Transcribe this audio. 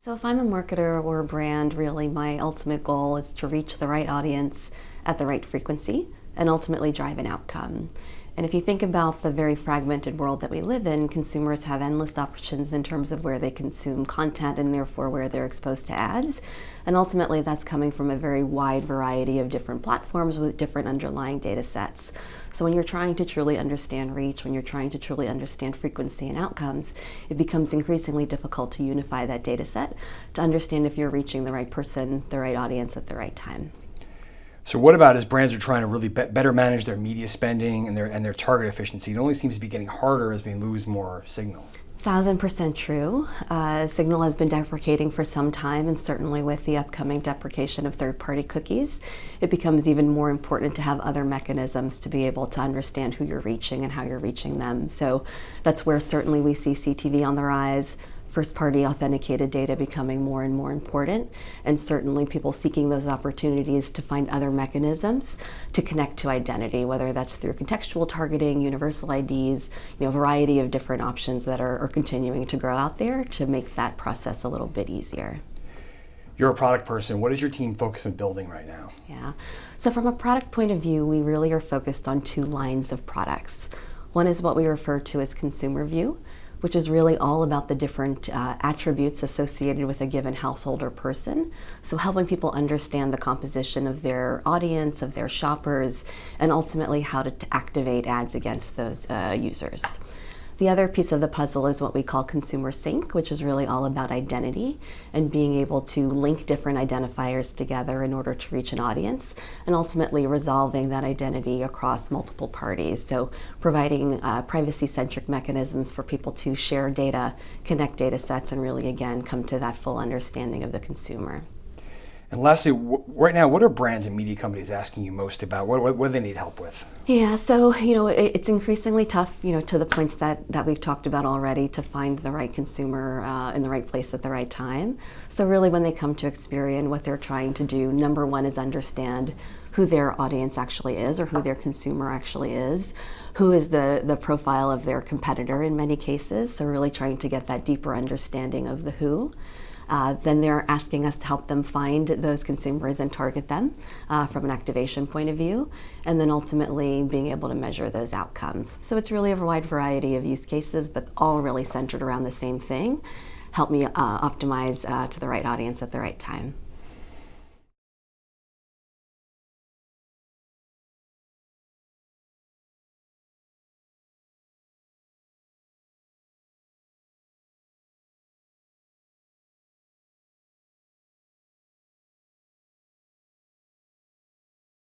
So if I'm a marketer or a brand, really my ultimate goal is to reach the right audience at the right frequency and ultimately drive an outcome. And if you think about the very fragmented world that we live in, consumers have endless options in terms of where they consume content and therefore where they're exposed to ads. And ultimately that's coming from a very wide variety of different platforms with different underlying data sets. So when you're trying to truly understand reach, when you're trying to truly understand frequency and outcomes, it becomes increasingly difficult to unify that data set to understand if you're reaching the right person, the right audience at the right time. So what about as brands are trying to really better manage their media spending and their target efficiency? It only seems to be getting harder as we lose more signal. 1000% true. Signal has been deprecating for some time, and certainly with the upcoming deprecation of third-party cookies, it becomes even more important to have other mechanisms to be able to understand who you're reaching and how you're reaching them. So that's where certainly we see CTV on the rise, first-party authenticated data becoming more and more important, and certainly people seeking those opportunities to find other mechanisms to connect to identity, whether that's through contextual targeting, universal IDs, a variety of different options that are continuing to grow out there to make that process a little bit easier. You're a product person. What is your team focused on building right now? Yeah, so from a product point of view, we really are focused on two lines of products. One is what we refer to as consumer view, which is really all about the different attributes associated with a given household or person. So helping people understand the composition of their audience, of their shoppers, and ultimately how to activate ads against those users. The other piece of the puzzle is what we call consumer sync, which is really all about identity and being able to link different identifiers together in order to reach an audience and ultimately resolving that identity across multiple parties. So providing privacy-centric mechanisms for people to share data, connect data sets, and really, again, come to that full understanding of the consumer. And lastly, right now, what are brands and media companies asking you most about? What do they need help with? Yeah, so it's increasingly tough, to the points that we've talked about already, to find the right consumer in the right place at the right time. So really, when they come to Experian, what they're trying to do, number one, is understand who their audience actually is, or who their consumer actually is, who is the profile of their competitor in many cases. So really trying to get that deeper understanding of the who. Then they're asking us to help them find those consumers and target them from an activation point of view, and then ultimately being able to measure those outcomes. So it's really a wide variety of use cases, but all really centered around the same thing: help me optimize to the right audience at the right time.